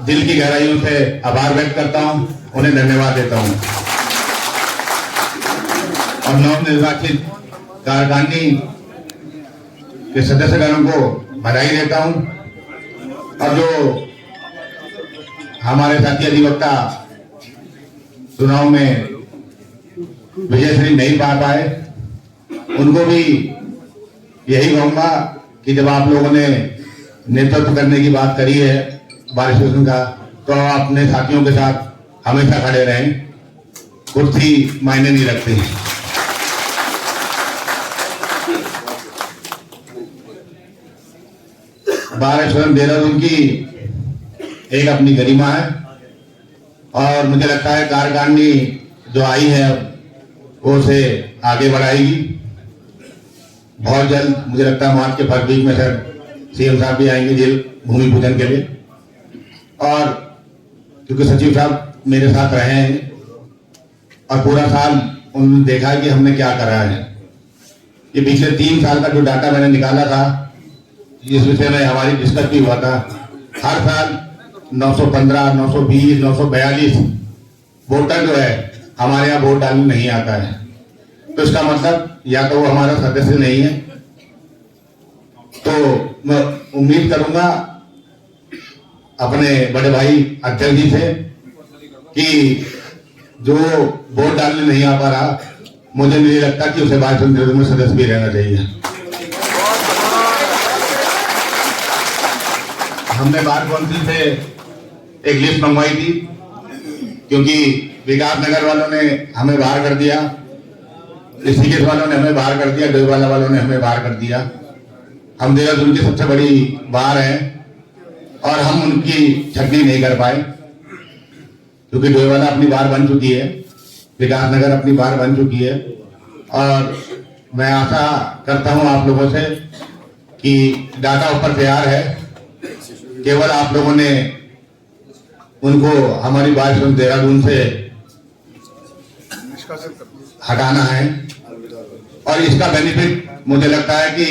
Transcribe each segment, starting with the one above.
दिल की गहराइयों से आभार व्यक्त करता हूं, उन्हें धन्यवाद देता हूं और नवनिर्वाचित कार्यकारिणी के सदस्यगणों को बधाई देता हूं। और जो हमारे साथी अधिवक्ता चुनाव में विजयश्री नहीं पा पाए, उनको भी यही कहूंगा कि जब आप लोगों ने नेतृत्व करने की बात करी है बार एसोसिएशन का, तो अपने साथियों के साथ हमेशा खड़े रहें। कुर्सी मायने नहीं रखती। बार एसोसिएशन देहरादून की एक अपनी गरिमा है और मुझे लगता है कार्यकारिणी जो आई है वो उसे आगे बढ़ाएगी। बहुत जल्द मुझे लगता है मार्च के फर्स्ट वीक में सर सीएम साहब भी आएंगे जेल भूमि पूजन के लिए। और क्योंकि सचिव साहब मेरे साथ रहे हैं और पूरा साल उन्होंने देखा है कि हमने क्या करा है। ये पिछले 3 साल का जो डाटा मैंने निकाला था, इस विषय में हमारी डिस्कस भी हुआ था। हर साल 915, 920, 942 वोटर जो है हमारे यहाँ वोट डालने नहीं आता है। तो इसका मतलब या तो वो हमारा सदस्य नहीं है। तो मैं उम्मीद करूंगा अपने बड़े भाई अध्यक्ष जी से कि जो वोट डालने नहीं आ पा रहा, मुझे नहीं लगता कि उसे बार एसोसिएशन में सदस्य भी रहना चाहिए। हमने बार काउंसिल से एक लिस्ट मंगवाई थी, क्योंकि विकास नगर वालों ने हमें बाहर कर दिया, ऋषिकेश वालों ने हमें बाहर कर दिया, डोईवाला वालों ने हमें बाहर कर दिया। हम देहरादून की सबसे बड़ी बार है और हम उनकी छटनी नहीं कर पाए, क्योंकि डोईवाला अपनी बार बन चुकी है, विकास नगर अपनी बार बन चुकी है। और मैं आशा करता हूं आप लोगों से कि डाटा ऊपर तैयार है, केवल आप लोगों ने उनको हमारी बार देहरादून से हटाना है। और इसका बेनिफिट मुझे लगता है कि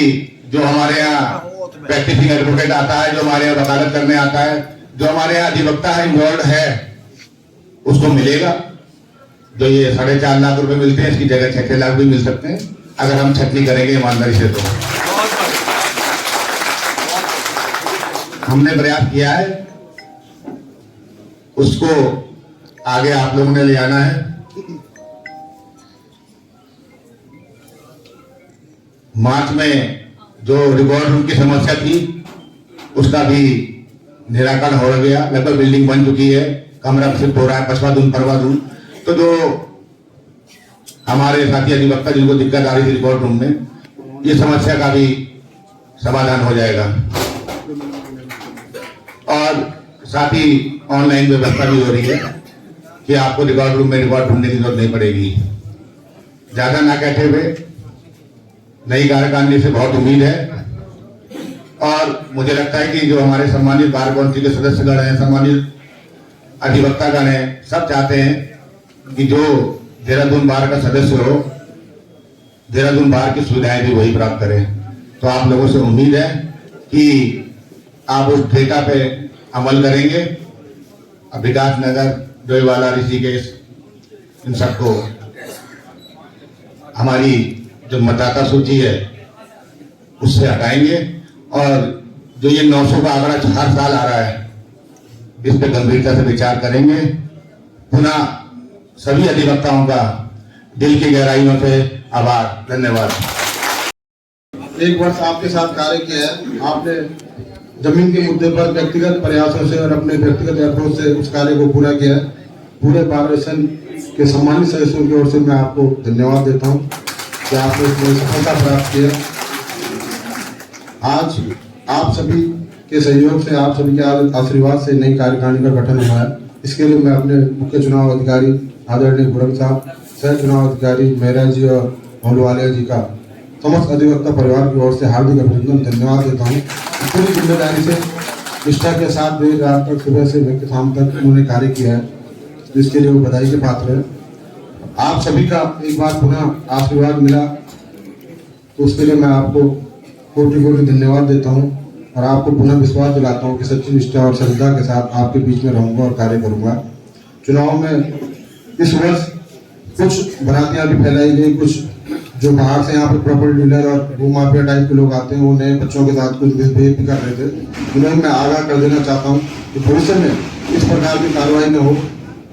जो हमारे यहाँ प्रैक्टिसिंग एडवोकेट आता है, जो हमारे यहाँ वकालत करने आता है, जो हमारे यहाँ अधिवक्ता है इन्वॉल्व है, उसको मिलेगा। जो ये 4.5 लाख रुपए मिलते हैं, इसकी जगह 6 लाख भी मिल सकते हैं अगर हम छटनी करेंगे ईमानदारी से। तो हमने प्रयास किया है, उसको आगे आप लोगों ने ले आना है। मार्च में जो रिकॉर्ड रूम की समस्या थी उसका भी निराकरण हो गया, लगभग बिल्डिंग बन चुकी है, कमरा शिफ्ट हो रहा है पछवा दून परवा दून। तो जो हमारे साथी अधिवक्ता जिनको दिक्कत आ रही थी रिकॉर्ड रूम में, ये समस्या का भी समाधान हो जाएगा। और साथ ही ऑनलाइन व्यवस्था भी हो रही है कि आपको रिकॉर्ड रूम में रिकॉर्ड ढूंढने की जरूरत नहीं पड़ेगी। ज्यादा ना कहते हुए नई कार्यकारिणी से बहुत उम्मीद है और मुझे लगता है कि जो हमारे सम्मानित बार काउंसिल के सदस्यगण हैं, सम्मानित अधिवक्तागण हैं, सब चाहते हैं कि जो देहरादून बार का सदस्य हो, देहरादून बार की सुविधाएं भी वही प्राप्त करें। तो आप लोगों से उम्मीद है कि आप उस डेटा पे अमल करेंगे। विकास नगर, डोईवाला, ऋषिकेश, इन सबको हमारी जो मतदाता सूची है उससे हटाएंगे और जो ये 900 का आंकड़ा हर साल आ रहा है, इस पे गंभीरता से विचार करेंगे। पुनः सभी अधिवक्ताओं का दिल की गहराइयों से आभार, धन्यवाद। एक वर्ष आपके साथ कार्य किया है, आपने जमीन के मुद्दे पर व्यक्तिगत प्रयासों से और अपने व्यक्तिगत अप्रोच से उस कार्य को पूरा किया है। पूरे बार एसोसिएशन के सम्मानित सदस्यों की ओर से मैं आपको धन्यवाद देता हूं कि आपने इसमें सफलता प्राप्त किया। आज आप सभी के सहयोग से, आप सभी के आशीर्वाद से नई कार्यकारिणी का गठन हुआ है। इसके लिए मैं अपने मुख्य चुनाव अधिकारी आदरणीय गुरम साहब, सह चुनाव अधिकारी मेहरा जी और मोहलवालिया जी का समस्त अधिवक्ता परिवार की ओर से हार्दिक अभिनंदन, धन्यवाद देता हूँ। पूरी जिम्मेदारी से, निष्ठा के साथ देर रात तक, सुबह से लेकर शाम तक उन्होंने कार्य किया है, जिसके लिए वो बधाई के पात्र है। आप सभी का एक बार पुनः आशीर्वाद मिला तो उसके लिए मैं आपको कोटि कोटि धन्यवाद देता हूँ और आपको पुनः विश्वास दिलाता हूँ कि सच्ची निष्ठा और श्रद्धा के साथ आपके बीच में रहूंगा और कार्य करूंगा। चुनाव में इस वर्ष कुछ भ्रांतियां भी फैलाई गई, कुछ जो बाहर से यहाँ पे प्रॉपर्टी डीलर और भूमाफिया टाइप के लोग आते हैं, वो नए बच्चों के साथ कुछ भेदभाव भी कर रहे थे। उन्हें मैं आगाह कर देना चाहता हूँ कि भविष्य में इस प्रकार की कार्रवाई न हो,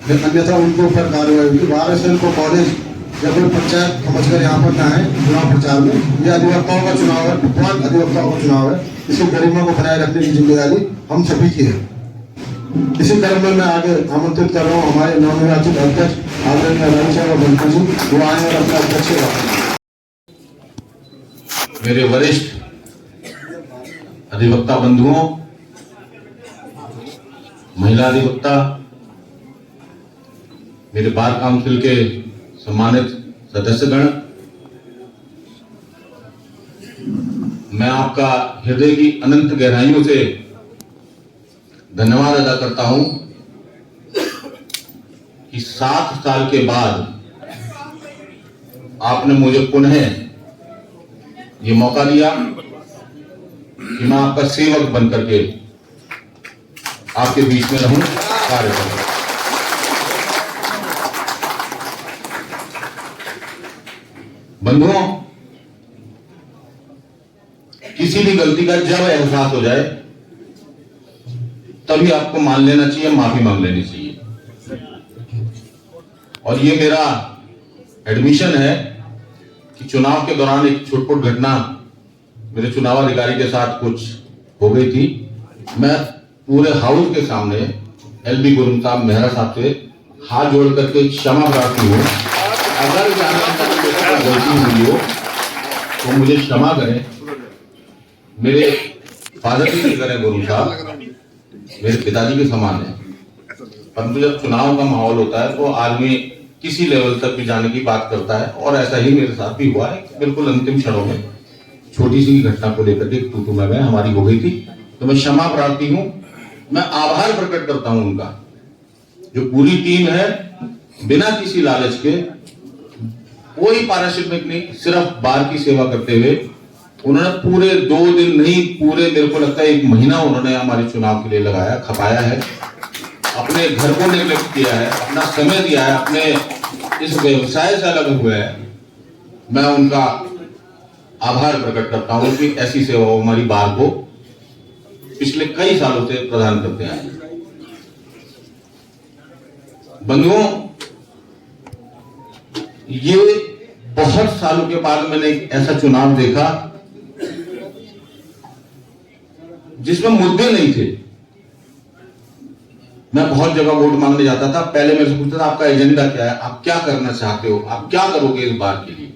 अन्यथा उनके ऊपर कार्रवाई होगी। बार एसोसिएशन को कॉलेज या कोई पंचायत समझकर यहाँ पर ना है चुनाव प्रचार में। यह अधिवक्ताओं का चुनाव है, विद्वान अधिवक्ताओं का चुनाव है। इसकी गरिमा को बनाए रखने की जिम्मेदारी हम सभी की है। इसी क्रम में मैं आगे आमंत्रित कर रहा हूँ हमारे नवनिर्वाचित अध्यक्ष आदरणीय रानी साहब और बंटी जी, वो आए और अपना अध्यक्ष। मेरे वरिष्ठ अधिवक्ता बंधुओं, महिला अधिवक्ता, मेरे बार काउंसिल के सम्मानित सदस्यगण, मैं आपका हृदय की अनंत गहराइयों से धन्यवाद अदा करता हूं कि 7 साल के बाद आपने मुझे पुनः ये मौका दिया कि मैं आपका सेवक बनकर के आपके बीच में रहूं, कार्य करूं। बंधुओं, किसी भी गलती का जब एहसास हो जाए तभी आपको मान लेना चाहिए, माफी मांग लेनी चाहिए। और ये मेरा एडमिशन है कि चुनाव के दौरान एक छोटी घटना मेरे चुनाव अधिकारी के साथ कुछ हो गई थी। मैं पूरे हाउस के सामने एलबी गुरु साहब, मेहरा साहब से हाथ जोड़ करके क्षमा प्रार्थी हूँ। अगर गलती हुई हो तो मुझे क्षमा करें। मेरे फादर जी की करें, गुरु साहब मेरे पिताजी के समान है, परंतु जब चुनाव का माहौल होता है तो आदमी किसी लेवल तक भी जाने की बात करता है, और ऐसा ही मेरे साथ भी हुआ है। बिल्कुल अंतिम क्षणों में छोटी सी घटना को लेकर के तू मैं हमारी हो गई थी, तो मैं क्षमा प्रार्थी हूं। मैं आभार प्रकट करता हूं उनका, जो पूरी टीम है, बिना किसी लालच के, कोई पारिश्रमिक नहीं, सिर्फ बार की सेवा करते हुए उन्होंने पूरे 2 दिन नहीं, पूरे मेरे को लगता है 1 महीना उन्होंने हमारे चुनाव के लिए लगाया, खपाया है, अपने घर को निगलेक्ट किया है, अपना समय दिया है, अपने इस व्यवसाय से अलग हुए हैं। मैं उनका आभार प्रकट करता हूं कि ऐसी सेवा हमारी बार को पिछले कई सालों से प्रदान करते हैं। बंधुओं, ये बहुत सालों के बाद मैंने एक ऐसा चुनाव देखा जिसमें मुद्दे नहीं थे। मैं बहुत जगह वोट मांगने जाता था, पहले मेरे से पूछता था आपका एजेंडा क्या है, आप क्या करना चाहते हो, आप क्या करोगे इस बार के लिए।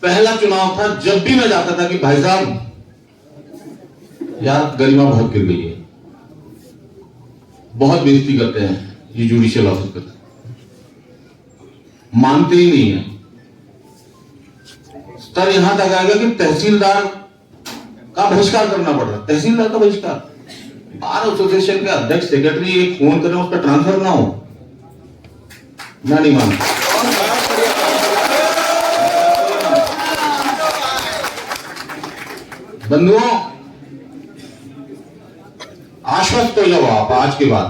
पहला चुनाव था, जब भी मैं जाता था कि भाई साहब यार गरिमा बहुत गिर गई है, बहुत बेइज्जती करते हैं ये जुडिशियल ऑफिसर, मानते ही नहीं है। स्तर यहां तक आएगा कि तहसीलदार का बहिष्कार करना पड़ रहा है, तहसीलदार का बहिष्कार। बार एसोसिएशन के अध्यक्ष सेक्रेटरी एक फोन करें उसका ट्रांसफर ना हो, मैं नहीं मानता। बंधुओं, आश्वस्त हो जाओ आप आज के बाद।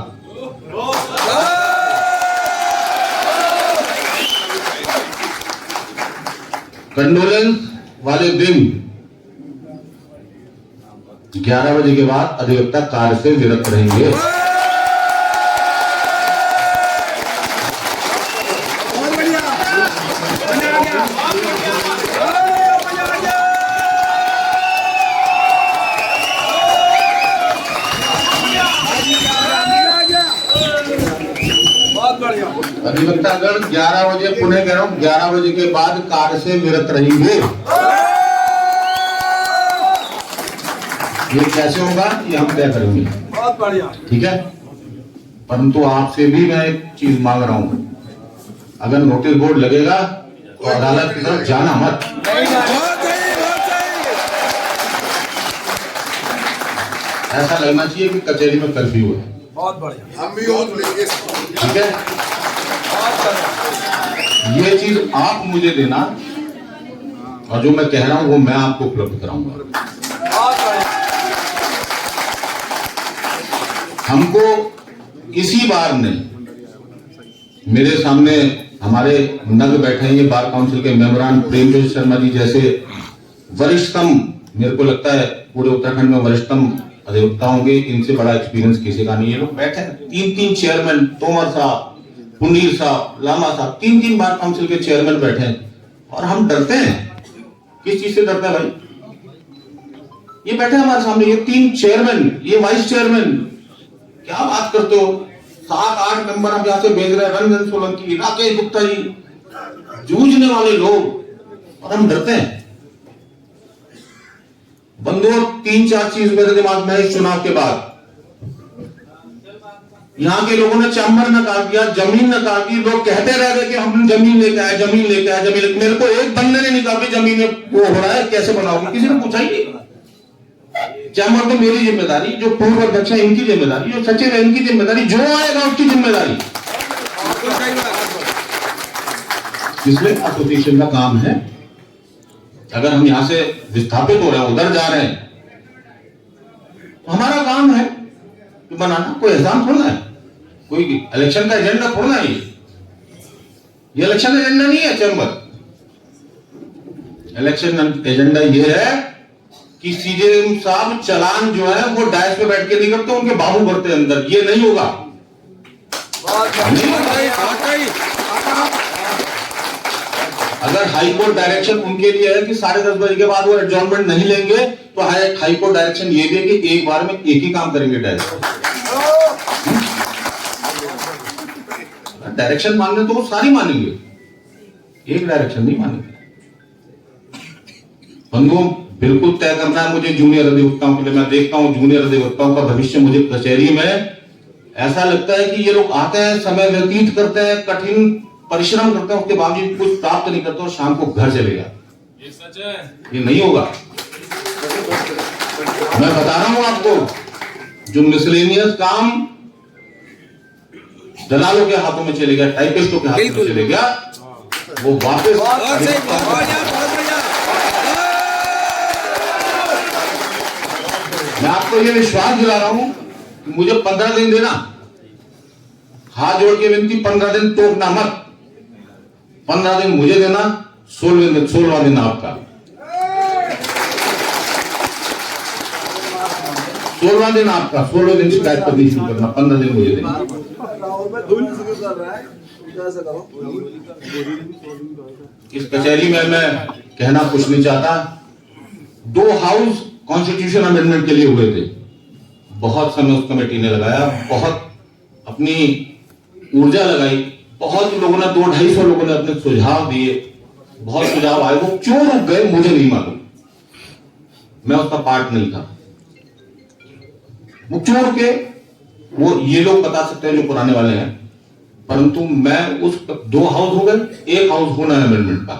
कंडोलेंस वाले दिन 11 बजे के बाद अधिवक्ता कार्य से निरस्त रहेंगे। अधिवक्तागण 11 बजे, पुनः कह रहा हूं 11 बजे के बाद कार्य से निरस्त रहेंगे। ये कैसे होगा ये हम तय करेंगे, बहुत बढ़िया, ठीक है। परंतु आपसे भी मैं एक चीज मांग रहा हूं, अगर नोटिस बोर्ड लगेगा तो अदालत की तरफ जाना मत। ऐसा लगना चाहिए कि कचहरी में कर्फ्यू है। बहुत बढ़िया, हम भी वोट लेंगे, ठीक है। ये चीज आप मुझे देना और जो मैं कह रहा हूं वो मैं आपको उपलब्ध कराऊंगा। हमको इसी बार ने मेरे सामने हमारे नग बैठे हैं ये बार काउंसिल के मेंबरान प्रेमचंद शर्मा जी जैसे वरिष्ठतम, मेरे को लगता है पूरे उत्तराखंड में वरिष्ठतम अधिवक्ता होंगे, इनसे बड़ा एक्सपीरियंस किसी का नहीं। ये लोग बैठे हैं, 3 चेयरमैन, तोमर साहब, पुनीर साहब, लामा साहब, 3 बार काउंसिल के चेयरमैन बैठे हैं और हम डरते हैं। किस चीज से डरते हैं भाई? ये बैठे हमारे सामने, ये 3 चेयरमैन, ये वाइस चेयरमैन, क्या बात करते हो? 7-8 मेंबर हम यहां से भेज रहे हैं, रंजन सोलंकी, राकेश गुप्ता जी, जूझने वाले लोग, और हम डरते हैं। बंधुओं, 3-4 चीज मेरे दिमाग में इस चुनाव के बाद, यहां के लोगों ने चैम्बर नकार दिया, जमीन नकार दी। लोग कहते रह गए कि हम जमीन लेके आए, जमीन लेके आए, जमीन। मेरे को एक बंदे ने नहीं कहा कि जमीन वो हो रहा है, कैसे बनाओगे, किसी ने पूछा ही नहीं। चैम्बर तो मेरी जिम्मेदारी, जो पूर्व अध्यक्ष है इनकी जिम्मेदारी, जो सचिव है इनकी जिम्मेदारी, जो आएगा उसकी जिम्मेदारी। इसलिए एसोसिएशन का काम है, अगर हम यहां से विस्थापित हो रहे हैं, उधर जा रहे हैं, तो हमारा काम है कि बनाना। कोई एहसान थोड़ा है, कोई इलेक्शन का एजेंडा थोड़ा है। ये इलेक्शन एजेंडा नहीं है चैम्बर। इलेक्शन एजेंडा ये है कि सीजेएम साहब चलान जो है वो डायस पे बैठ के नहीं करते, उनके बाबू भरते अंदर। ये नहीं होगा। अगर हाईकोर्ट डायरेक्शन उनके लिए है कि 10:30 बजे के बाद वो एडजॉर्नमेंट नहीं लेंगे, तो हाईकोर्ट डायरेक्शन ये भी है कि एक बार में एक ही काम करेंगे डायरेक्ट। डायरेक्शन मानने तो वो सारी मानेंगे, एक डायरेक्शन नहीं मानेंगे। बंधुओं, बिल्कुल तय करना है मुझे जूनियर अधिवक्ताओं के लिए। मैं देखता हूं जूनियर अधिवक्ताओं का भविष्य मुझे कचहरी में ऐसा लगता है कि ये लोग आते हैं, समय व्यतीत करते हैं, कठिन परिश्रम करते हैं, उसके बावजूद कुछ प्राप्त नहीं करते और शाम को घर चले जाते। ये सच है, ये नहीं होगा। मैं बता रहा हूं आपको, जो मिसलेनियस काम दलालों के हाथों में चले गया, टाइपिस्टों के हाथों में चले गया, वो वापस। मैं आपको ये विश्वास दिला रहा हूं कि मुझे 15 दिन देना, हाथ जोड़ के विनती, 15 दिन टोकना मत। 15 दिन मुझे देना, 16वां दिन आपका। 16वां दिन आपका, 16 दिन शिकायत करनी शुरू करना, 15 दिन मुझे देना। इस कचहरी में मैं कहना कुछ नहीं चाहता। 2 हाउस कॉन्स्टिट्यूशन अमेंडमेंट के लिए हुए थे, बहुत समय उस कमेटी ने लगाया, बहुत अपनी ऊर्जा लगाई, बहुत लोगों ने 200-250 लोगों ने अपने सुझाव दिए, बहुत सुझाव आए। वो क्यों रुक गए मुझे नहीं मालूम, मैं उसका पार्ट नहीं था। वो क्यों रुके वो ये लोग बता सकते हैं जो पुराने वाले हैं, परंतु मैं उस 2 हाउस हो गए, 1 हाउस होना है अमेंडमेंट का।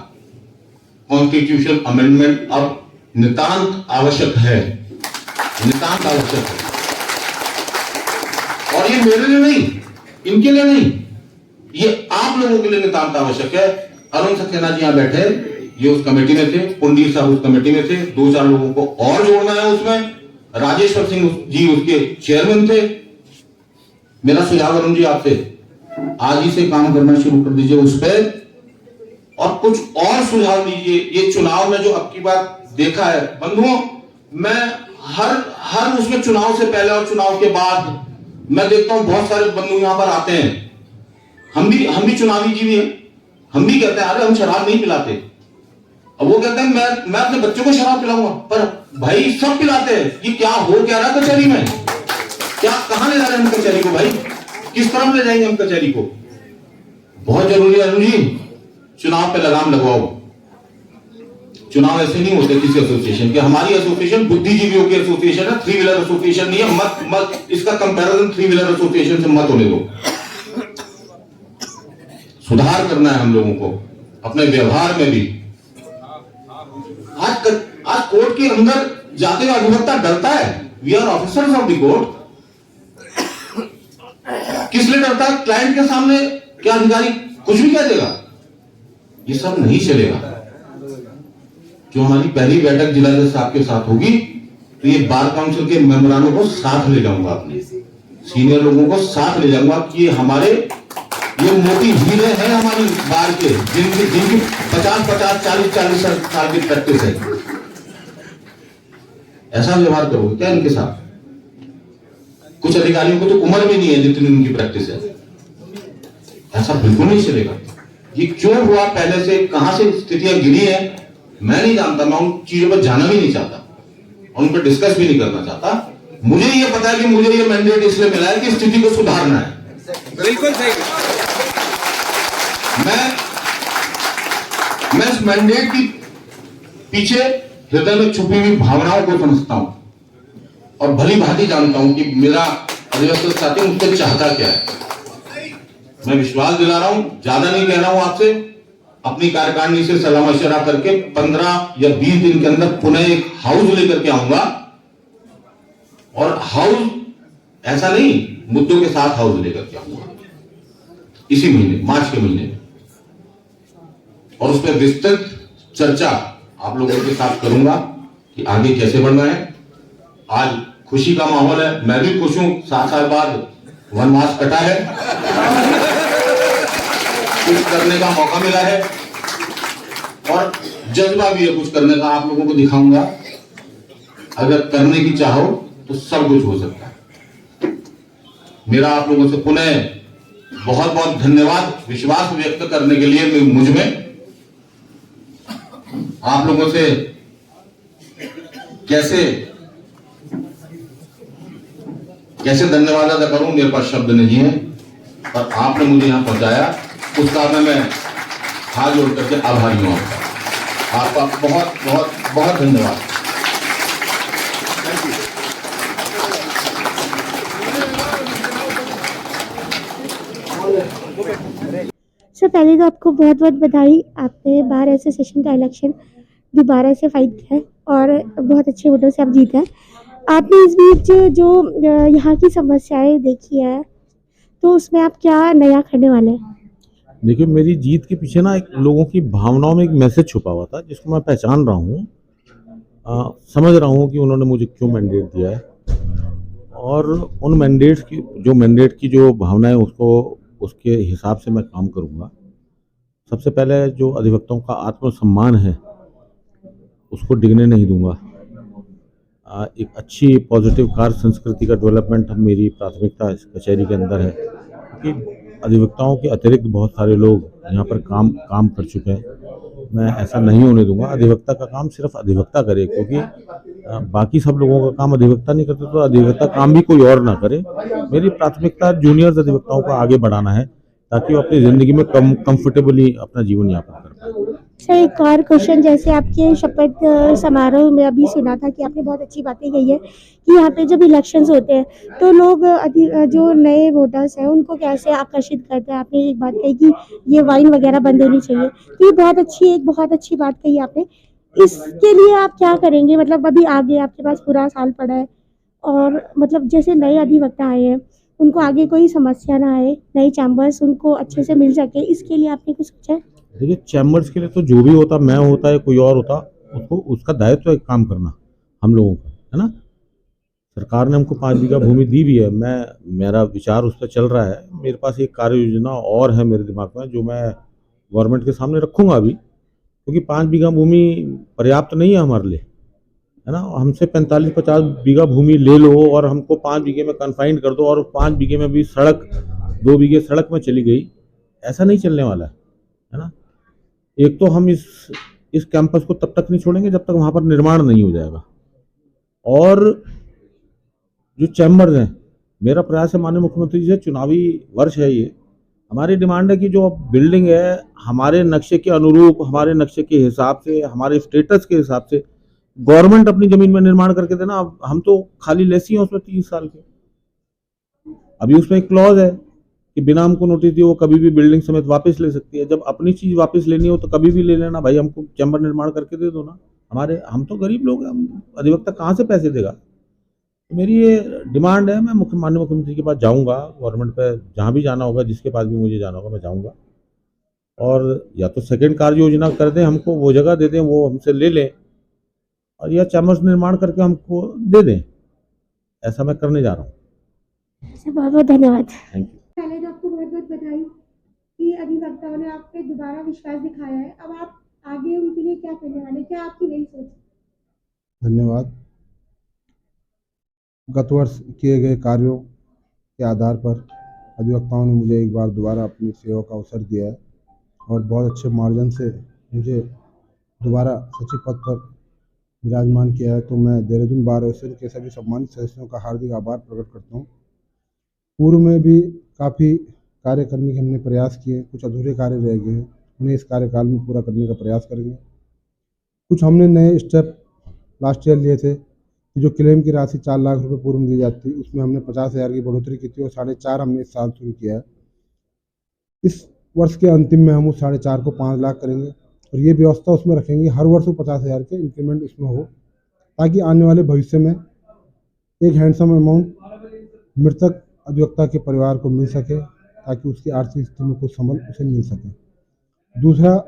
कॉन्स्टिट्यूशन अमेंडमेंट अब नितांत आवश्यक है, नितांत आवश्यक है। और ये मेरे लिए नहीं, इनके लिए नहीं, ये आप लोगों के लिए नितांत आवश्यक है। अरुण सक्सेना जी यहां बैठे, ये उस कमेटी में थे, पुंडीर साहब उस कमेटी में थे, 2-4 लोगों को और जोड़ना है उसमें। राजेश्वर सिंह जी उसके चेयरमैन थे। मेरा सुझाव अरुण जी आपसे, आज ही से काम करना शुरू कर दीजिए उस पर, और कुछ और सुझाव दीजिए। ये चुनाव में जो अब की बार देखा है बंधुओं, मैं हर उसमें चुनाव से पहले और चुनाव के बाद मैं देखता हूं बहुत सारे बंधु यहां पर आते हैं। हम भी चुनावी जीवी हैं, हम भी कहते हैं अरे हम शराब नहीं पिलाते। अब वो कहते हैं मैं अपने बच्चों को शराब पिलाऊंगा, पर भाई सब पिलाते हैं। ये क्या हो क्या रहा कचहरी में, क्या कहां ले जा रहे हैं हम कचहरी को भाई, किस तरफ ले जाएंगे हम कचहरी को। बहुत जरूरी है अरुण जी, चुनाव पे लगाम लगवाओ। चुनाव ऐसे नहीं होते किसी एसोसिएशन के। हमारी एसोसिएशन बुद्धिजीवियों की एसोसिएशन है, 3 व्हीलर एसोसिएशन नहीं है। मत इसका कंपैरिजन 3 व्हीलर एसोसिएशन से मत होने दो। सुधार करना है हम लोगों को अपने व्यवहार में भी। आज कोर्ट के अंदर जाते हुए अधिवक्ता डरता है। We are officers of the court. किस लिए डरता है? क्लाइंट के सामने क्या अधिकारी कुछ भी कह देगा? ये सब नहीं चलेगा। जो हमारी पहली बैठक जिला जज साहब के साथ होगी, तो ये बार काउंसिल के मेंबरानों को साथ ले जाऊंगा, अपने सीनियर लोगों को साथ ले जाऊंगा कि हमारे ये मोटी हीरे हैं हमारी बार के, जिनकी 50-50, 40-40 साल की प्रैक्टिस है। ऐसा व्यवहार करोगे क्या इनके साथ? कुछ अधिकारियों को तो उम्र भी नहीं है जितनी उनकी प्रैक्टिस है। ऐसा बिल्कुल नहीं चलेगा। ये क्यों हुआ, पहले से कहां से स्थितियां गिरी है, मैं नहीं जानता। मैं उन चीजों पर जाना भी नहीं चाहता और उन पर डिस्कस भी नहीं करना चाहता। मुझे ये पता है कि मुझे ये मैंडेट इसलिए मिला है कि स्थिति को सुधारना है। बिल्कुल सही। मैं इस मैंडेट की पीछे हृदय में छुपी हुई भावनाओं को समझता हूं और भली भांति जानता हूं कि मेरा अधिवक्ता साथी मुझसे चाहता क्या है। मैं विश्वास दिला रहा हूं, ज्यादा नहीं कह रहा हूं आपसे। अपनी कार्यकारिणी से सलाह मशवरा करके 15 या 20 दिन के अंदर पुनः एक हाउस लेकर के आऊंगा। और हाउस ऐसा नहीं, मुद्दों के साथ हाउस लेकर के आऊंगा इसी महीने, मार्च के महीने। और उस पर विस्तृत चर्चा आप लोगों के साथ करूंगा कि आगे कैसे बढ़ना है। आज खुशी का माहौल है, मैं भी खुश हूं। 7 साल बाद वनवास कटा है, कुछ करने का मौका मिला है और जज्बा भी है कुछ करने का। आप लोगों को दिखाऊंगा, अगर करने की चाहो तो सब कुछ हो सकता है। मेरा आप लोगों से पुनः बहुत बहुत धन्यवाद, विश्वास व्यक्त करने के लिए मुझ में। आप लोगों से कैसे धन्यवाद अदा करूं, मेरे पास शब्द नहीं है। और आपने मुझे यहां पहुंचाया, उसका मैं हाथ जोड़ करके आभारी हूं आपका बहुत बहुत बहुत धन्यवाद। सर पहले तो आपको बहुत बहुत बधाई, आपने बार एसोसिएशन का इलेक्शन दोबारा से फाइट किया है और बहुत अच्छे वोटों से आप जीते हैं। आपने इस बीच जो यहाँ की समस्याएं देखी है, तो उसमें आप क्या नया करने वाले हैं? देखिए, मेरी जीत के पीछे ना एक लोगों की भावनाओं में एक मैसेज छुपा हुआ था, जिसको मैं पहचान रहा हूँ, समझ रहा हूँ कि उन्होंने मुझे क्यों मैंडेट दिया है। और उन मैंडेट की जो भावना है, उसके हिसाब से मैं काम करूँगा। सबसे पहले जो अधिवक्ताओं का आत्मसम्मान है, उसको डिगने नहीं दूंगा। एक अच्छी पॉजिटिव कार्य संस्कृति का डेवलपमेंट मेरी प्राथमिकता इस कचहरी के अंदर है, क्योंकि अधिवक्ताओं के अतिरिक्त बहुत सारे लोग यहाँ पर काम कर चुके हैं। मैं ऐसा नहीं होने दूंगा। अधिवक्ता का काम सिर्फ अधिवक्ता करे, क्योंकि बाकी सब लोगों का काम अधिवक्ता नहीं करते तो अधिवक्ता काम भी कोई और ना करे। मेरी प्राथमिकता जूनियर अधिवक्ताओं को आगे बढ़ाना है ताकि वो अपनी ज़िंदगी में कंफर्टेबली अपना जीवन यापन कर पाए। सर एक और क्वेश्चन, जैसे आपके शपथ समारोह में अभी सुना था कि आपने बहुत अच्छी बातें कही है कि यहाँ पे जब इलेक्शंस होते हैं तो लोग जो नए वोटर्स हैं उनको कैसे आकर्षित करते हैं। आपने एक बात कही कि ये वाइन वगैरह बंद होनी चाहिए, तो ये बहुत अच्छी बात कही आपने। इसके लिए आप क्या करेंगे, मतलब अभी आगे आपके पास पूरा साल पड़ा है और मतलब जैसे नए अधिवक्ता आए हैं उनको आगे कोई समस्या ना आए, नए चैम्बर्स उनको अच्छे से मिल सके, इसके लिए आपने कुछ सोचा है? देखिए, चैम्बर्स के लिए तो जो भी होता, मैं होता या कोई और होता, उसको उसका दायित्व है काम करना हम लोगों का, है ना। सरकार ने हमको 5 बीघा भूमि दी भी है, मेरा विचार उस पर चल रहा है। मेरे पास एक कार्य योजना और है मेरे दिमाग में जो मैं गवर्नमेंट के सामने रखूंगा अभी, क्योंकि 5 बीघा भूमि पर्याप्त नहीं है हमारे लिए, है ना। हमसे 45-50 बीघा भूमि ले लो और हमको 5 बीघे में कन्फाइंड कर दो और 5 बीघे में भी सड़क 2 बीघे सड़क में चली गई, ऐसा नहीं चलने वाला है ना। एक तो हम इस कैंपस को तब तक नहीं छोड़ेंगे जब तक वहां पर निर्माण नहीं हो जाएगा। और जो चैम्बर्स हैं, मेरा प्रयास है माननीय मुख्यमंत्री जी से, चुनावी वर्ष है ये, हमारी डिमांड है कि जो बिल्डिंग है हमारे नक्शे के अनुरूप, हमारे नक्शे के हिसाब से, हमारे स्टेटस के हिसाब से गवर्नमेंट अपनी जमीन में निर्माण करके देना। हम तो खाली लेसी हैं उसमें 30 साल के। अभी उसमें एक क्लॉज है कि बिना हमको नोटिस दिए वो कभी भी बिल्डिंग समेत वापस ले सकती है। जब अपनी चीज वापस लेनी हो तो कभी भी ले लेना भाई, हमको चैम्बर निर्माण करके दे दो ना। हम तो गरीब लोग हैं, हम अधिवक्ता कहाँ से पैसे देगा। तो मेरी ये डिमांड है, मैं माननीय मुख्यमंत्री के पास जाऊंगा, गवर्नमेंट पे जहाँ भी जाना होगा, जिसके पास भी मुझे जाना होगा मैं जाऊंगा। और या तो सेकंड कार्य योजना कर दें, हमको वो जगह दे दें, वो हमसे ले लें, और या चैम्बर्स निर्माण करके हमको दे दें। ऐसा मैं करने जा रहा हूँ। बहुत बहुत धन्यवाद। Thank you. पहले तो आपको बहुत बहुत बधाई कि अधिवक्ताओं ने आप पे दोबारा विश्वास दिखाया है। अब आप आगे उनके लिए क्या करने वाले, क्या आपकी नई सोच? धन्यवाद। गत वर्ष किए गए कार्यों के आधार पर अधिवक्ताओं ने मुझे एक बार दोबारा अपनी सेवा का अवसर दिया है और बहुत अच्छे मार्जिन से मुझे दोबारा सचिव पद पर विराजमान किया है। तो मैं देहरादून बार एसोसिएशन के सभी सम्मानित सदस्यों का हार्दिक आभार प्रकट करता हूँ। पूर्व में भी काफ़ी कार्य करने के हमने प्रयास किए, कुछ अधूरे कार्य रह गए हैं, उन्हें इस कार्यकाल में पूरा करने का प्रयास करेंगे। कुछ हमने नए स्टेप लास्ट ईयर लिए थे कि जो क्लेम की राशि 4 लाख रुपए पूर्व में दी जाती, उसमें हमने 50,000 की बढ़ोतरी की थी और 4.5 हमने इस साल शुरू किया है। इस वर्ष के अंतिम में हम उस 4.5 को 5 लाख करेंगे और ये व्यवस्था उसमें रखेंगे, हर वर्ष 50,000 के इंक्रीमेंट उसमें हो, ताकि आने वाले भविष्य में एक हैंडसम अमाउंट मृतक अधिवक्ता के परिवार को मिल सके, ताकि उसकी आर्थिक स्थिति में कुछ संबल उसे मिल सके। दूसरा,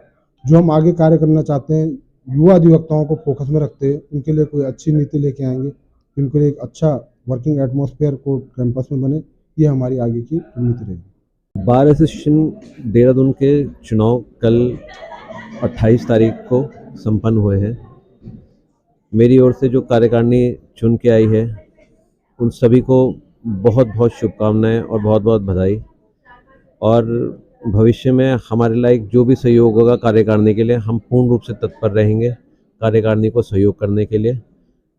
जो हम आगे कार्य करना चाहते हैं, युवा अधिवक्ताओं को फोकस में रखते हैं, उनके लिए कोई अच्छी नीति लेके आएंगे, उनके लिए एक अच्छा वर्किंग एटमॉस्फेयर कोर्ट कैंपस में बने, ये हमारी आगे की रणनीति रहेगी। बार एसोसिएशन देहरादून के चुनाव कल 28 तारीख को संपन्न हुए हैं। मेरी ओर से जो कार्यकारिणी चुन के आई है उन सभी को बहुत बहुत शुभकामनाएं और बहुत बहुत बधाई। और भविष्य में हमारे लायक जो भी सहयोग होगा कार्यकारिणी के लिए, हम पूर्ण रूप से तत्पर रहेंगे कार्यकारिणी को सहयोग करने के लिए,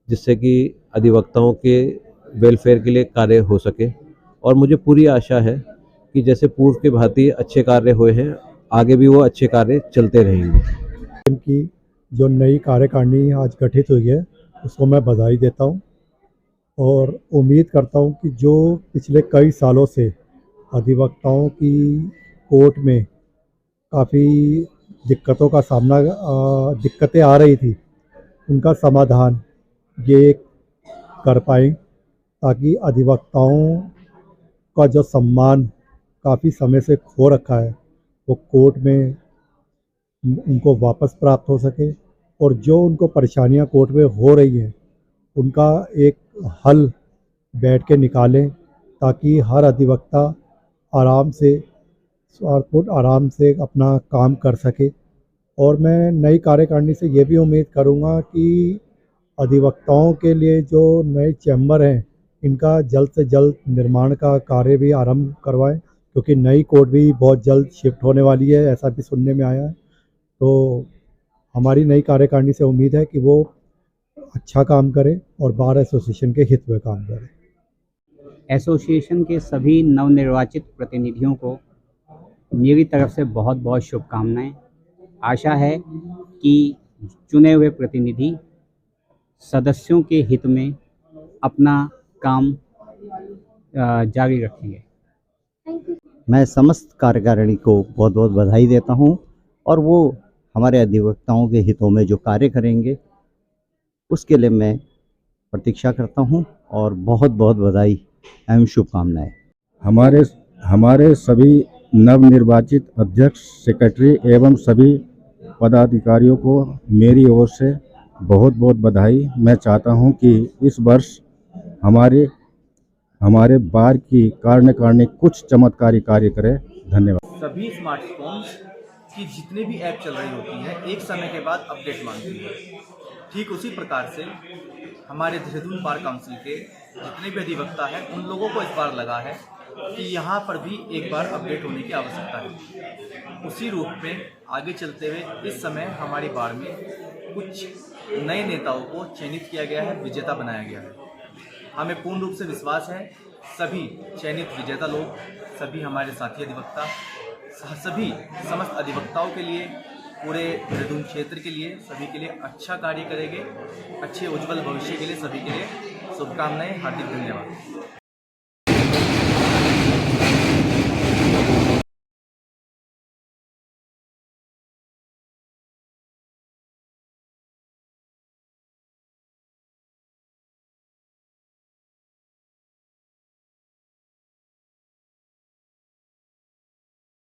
जिससे कि अधिवक्ताओं के वेलफेयर के लिए कार्य हो सके। और मुझे पूरी आशा है कि जैसे पूर्व के भांति अच्छे कार्य हुए हैं, आगे भी वो अच्छे कार्य चलते रहेंगे। की जो नई कार्यकारिणी आज गठित हुई है उसको मैं बधाई देता हूं और उम्मीद करता हूं कि जो पिछले कई सालों से अधिवक्ताओं की कोर्ट में काफ़ी दिक्कतें आ रही थी, उनका समाधान ये कर पाएँ, ताकि अधिवक्ताओं का जो सम्मान काफ़ी समय से खो रखा है वो कोर्ट में उनको वापस प्राप्त हो सके, और जो उनको परेशानियां कोर्ट में हो रही हैं उनका एक हल बैठ के निकालें, ताकि हर अधिवक्ता आराम से अपना काम कर सके। और मैं नई कार्यकारिणी से ये भी उम्मीद करूँगा कि अधिवक्ताओं के लिए जो नए चैम्बर हैं इनका जल्द से जल्द निर्माण का कार्य भी आरंभ करवाएं, क्योंकि नई कोर्ट भी बहुत जल्द शिफ्ट होने वाली है, ऐसा भी सुनने में आया है। तो हमारी नई कार्यकारिणी से उम्मीद है कि वो अच्छा काम करे और बार एसोसिएशन के हित में काम करे। एसोसिएशन के सभी नवनिर्वाचित प्रतिनिधियों को मेरी तरफ से बहुत बहुत शुभकामनाएं। आशा है कि चुने हुए प्रतिनिधि सदस्यों के हित में अपना काम जारी रखेंगे। मैं समस्त कार्यकारिणी को बहुत बहुत बधाई देता हूं और वो हमारे अधिवक्ताओं के हितों में जो कार्य करेंगे उसके लिए मैं प्रतीक्षा करता हूं और बहुत बहुत बधाई एवं शुभकामनाएं। हमारे सभी नवनिर्वाचित अध्यक्ष, सेक्रेटरी एवं सभी पदाधिकारियों को मेरी ओर से बहुत बहुत बधाई। मैं चाहता हूं कि इस वर्ष हमारे बार की कार्यकारिणी कुछ चमत्कारी कार्य करे। धन्यवाद। सभी स्मार्टफोन की जितनी भी ऐप चल रही होती है एक समय के बाद अपडेट मांगती है। ठीक उसी प्रकार से हमारे देहरादून बार काउंसिल के जितने भी अधिवक्ता हैं उन लोगों को इस बार लगा है कि यहाँ पर भी एक बार अपडेट होने की आवश्यकता है। उसी रूप में आगे चलते हुए इस समय हमारी बार में कुछ नए नेताओं को चयनित किया गया है, विजेता बनाया गया है। हमें पूर्ण रूप से विश्वास है सभी चयनित विजेता लोग, सभी हमारे साथी अधिवक्ता, सभी समस्त अधिवक्ताओं के लिए, पूरे देहरादून क्षेत्र के लिए, सभी के लिए अच्छा कार्य करेंगे। अच्छे उज्जवल भविष्य के लिए सभी के लिए शुभकामनाएं। हार्दिक धन्यवाद।